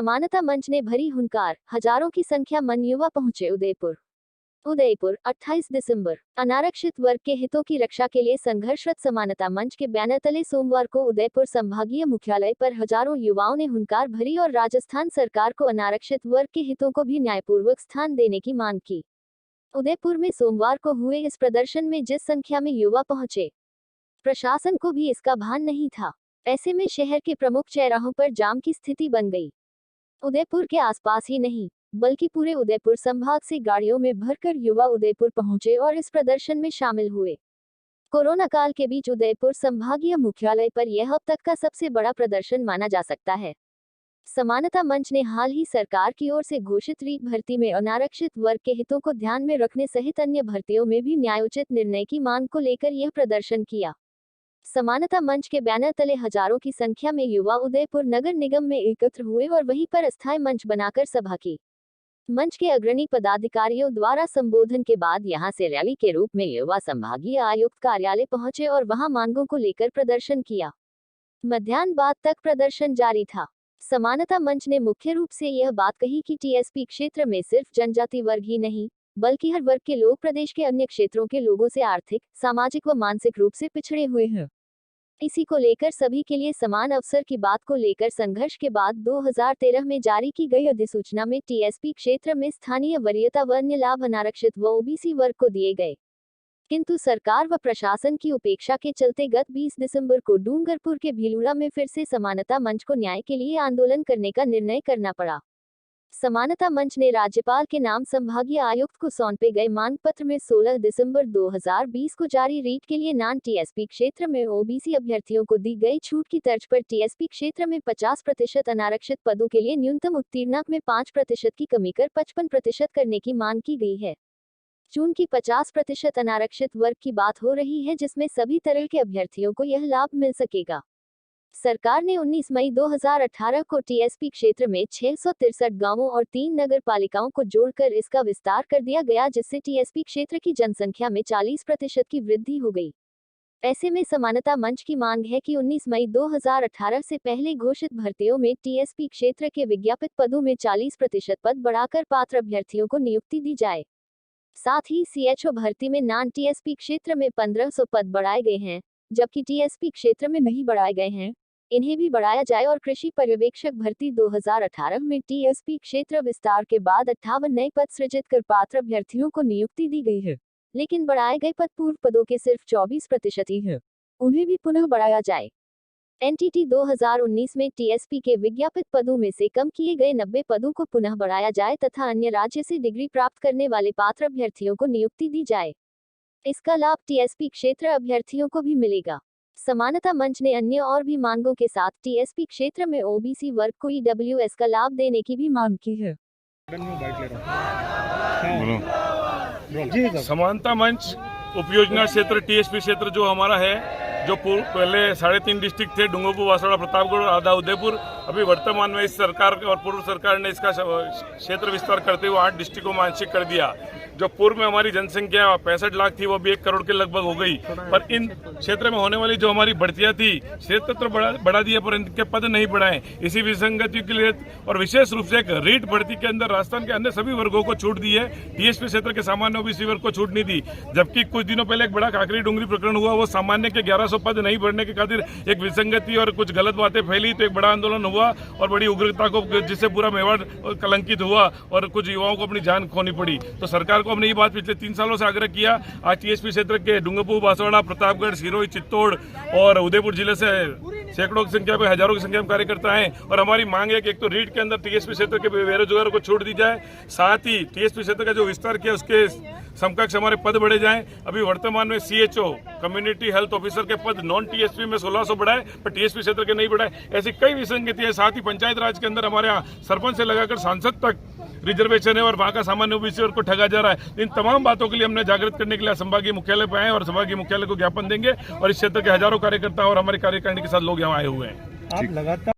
समानता मंच ने भरी हुंकार, हजारों की संख्या मन युवा पहुंचे उदयपुर। 28 दिसंबर। अनारक्षित वर्ग के हितों की रक्षा के लिए संघर्षरत समानता मंच के बैनर तले सोमवार को उदयपुर संभागीय मुख्यालय पर हजारों युवाओं ने हुंकार भरी और राजस्थान सरकार को अनारक्षित वर्ग के हितों को भी न्यायपूर्वक स्थान देने की मांग की। उदयपुर में सोमवार को हुए इस प्रदर्शन में जिस संख्या में युवा पहुंचे, प्रशासन को भी इसका भान नहीं था। ऐसे में शहर के प्रमुख चौराहों पर जाम की स्थिति बन गई। उदयपुर के आसपास ही नहीं, बल्कि पूरे उदयपुर संभाग से गाड़ियों में भरकर युवा उदयपुर पहुंचे और इस प्रदर्शन में शामिल हुए। कोरोना काल के बीच उदयपुर संभागीय मुख्यालय पर यह अब तक का सबसे बड़ा प्रदर्शन माना जा सकता है। समानता मंच ने हाल ही सरकार की ओर से घोषित रीट भर्ती में अनारक्षित वर्ग के हितों को ध्यान में रखने सहित अन्य भर्तियों में भी न्यायोचित निर्णय की मांग को लेकर यह प्रदर्शन किया। समानता मंच के बैनर तले हजारों की संख्या में युवा उदयपुर नगर निगम में एकत्र हुए और वहीं पर अस्थायी मंच बनाकर सभा की। मंच के अग्रणी पदाधिकारियों द्वारा संबोधन के बाद यहां से रैली के रूप में युवा संभागीय आयुक्त कार्यालय पहुंचे और वहां मांगों को लेकर प्रदर्शन किया। मध्याह्न बाद तक प्रदर्शन जारी था। समानता मंच ने मुख्य रूप से यह बात कही कि टीएसपी क्षेत्र में सिर्फ जनजाति वर्ग ही नहीं, बल्कि हर वर्ग के लोग प्रदेश के अन्य क्षेत्रों के लोगों से आर्थिक, सामाजिक व मानसिक रूप से पिछड़े हुए हैं। इसी को लेकर सभी के लिए समान अवसर की बात को लेकर संघर्ष के बाद 2013 में जारी की गई अधिसूचना में टीएसपी क्षेत्र में स्थानीय वरीयता व अन्य लाभ अनारक्षित व ओबीसी वर्ग को दिए गए, किंतु सरकार व प्रशासन की उपेक्षा के चलते गत 20 दिसंबर को डूंगरपुर के भीलूड़ा में फिर से समानता मंच को न्याय के लिए आंदोलन करने का निर्णय करना पड़ा। समानता मंच ने राज्यपाल के नाम संभागीय आयुक्त को सौंपे गए मांग पत्र में 16 दिसंबर 2020 को जारी रीट के लिए नॉन टीएसपी क्षेत्र में ओबीसी अभ्यर्थियों को दी गई छूट की तर्ज पर टीएसपी क्षेत्र में 50% अनारक्षित पदों के लिए न्यूनतम उत्तीर्णक में 5% की कमी कर 55% करने की मांग की गई है। चूंकि 50% अनारक्षित वर्ग की बात हो रही है, जिसमें सभी तरह के अभ्यर्थियों को यह लाभ मिल सकेगा। सरकार ने 19 मई 2018 को टीएसपी क्षेत्र में 663 गांवों और 3 नगर पालिकाओं को जोड़कर इसका विस्तार कर दिया गया, जिससे टीएसपी क्षेत्र की जनसंख्या में 40% की वृद्धि हो गई। ऐसे में समानता मंच की मांग है कि 19 मई 2018 से पहले घोषित भर्तियों में टीएसपी क्षेत्र के विज्ञापित पदों में 40% पद बढ़ाकर पात्र अभ्यर्थियों को नियुक्ति दी जाए। साथ ही सीएचओ भर्ती में नॉन टीएसपी क्षेत्र में 1500 पद बढ़ाए गए हैं, जबकि टीएसपी क्षेत्र में नहीं बढ़ाए गए हैं, इन्हें भी बढ़ाया जाए। और कृषि पर्यवेक्षक भर्ती 2018 में टीएसपी क्षेत्र विस्तार के बाद 58 नए पद सृजित कर पात्र अभ्यर्थियों को नियुक्ति दी गई है, लेकिन बढ़ाए गए पद पूर्व पदों के सिर्फ 24% ही है, उन्हें भी पुनः बढ़ाया जाए। एनटीटी 2019 में टीएसपी के विज्ञापित पदों में से कम किए गए 90 पदों को पुनः बढ़ाया जाए तथा अन्य राज्य से डिग्री प्राप्त करने वाले पात्र अभ्यर्थियों को नियुक्ति दी जाए। इसका लाभ टीएसपी क्षेत्र अभ्यर्थियों को भी मिलेगा। समानता मंच ने अन्य और भी मांगों के साथ टीएसपी क्षेत्र में ओबीसी वर्ग को ईडब्ल्यूएस का लाभ देने की भी मांग की है। समानता मंच उपयोजना क्षेत्र टीएसपी क्षेत्र जो हमारा है, जो पहले 3.5 डिस्ट्रिक्ट थे, डूंगरपुर, बांसवाड़ा, प्रतापगढ़, आधा उदयपुर, अभी वर्तमान में इस सरकार और पूर्व सरकार ने इसका क्षेत्र विस्तार करते हुए 8 डिस्ट्रिक्टों में आंशिक कर दिया। जो पूर्व में हमारी जनसंख्या 65 लाख थी, वो भी 1 करोड़ के लगभग हो गई। पर इन क्षेत्र में होने वाली जो हमारी भर्तियां थी, क्षेत्र तो बढ़ा दिया पर इनके पद नहीं बढ़ाए। इसी विसंगति के लिए और विशेष रूप से एक रीट भर्ती के अंदर राजस्थान के अन्य सभी वर्गों को छूट दी है, टीएसपी क्षेत्र के सामान्य ओबीसी वर्ग को छूट नहीं दी। जबकि कुछ दिनों पहले एक बड़ा काकरी डूंगरी प्रकरण हुआ, वो सामान्य के 1100 पद नहीं भरने के खातिर एक विसंगति और कुछ गलत बातें फैली, तो एक बड़ा आंदोलन हुआ और बड़ी उग्रता को, जिससे पूरा मेवाड़ कलंकित हुआ और कुछ युवाओं को अपनी जान खोनी पड़ी। तो सरकार को हमने ये बात पिछले 3 सालों से आग्रह किया। आज टीएसपी क्षेत्र के डूंगरपुर, बांसवाड़ा, प्रतापगढ़, सिरोही, चित्तौड़ और उदयपुर जिले से सैकड़ों की संख्या में, हजारों की संख्या में कार्यकर्ता हैं और हमारी मांग है कि एक तो रीट के अंदर टीएसपी क्षेत्र के बेरोजगारों को छूट दी जाए, साथ ही टीएसपी क्षेत्र का जो विस्तार किया उसके समकक्ष हमारे पद बढ़े जाएं। अभी वर्तमान में सीएचओ, कम्युनिटी हेल्थ ऑफिसर के पद नॉन टीएसपी में 1600 बढ़ाए, पर टीएसपी क्षेत्र के नहीं बढ़ाए। ऐसी कई विसंगति है। साथ ही पंचायत राज के अंदर हमारे यहाँ सरपंच से लगाकर सांसद तक रिजर्वेशन है और वहाँ का सामान्य ओबीसी वर्ग को ठगा जा रहा है। इन तमाम बातों के लिए हमने जागृत करने के लिए संभागीय मुख्यालय पे आए और संभागीय मुख्यालय को ज्ञापन देंगे और इस क्षेत्र के हजारों कार्यकर्ता और हमारी कार्यकारिणी के साथ लोग यहाँ आए हुए हैं।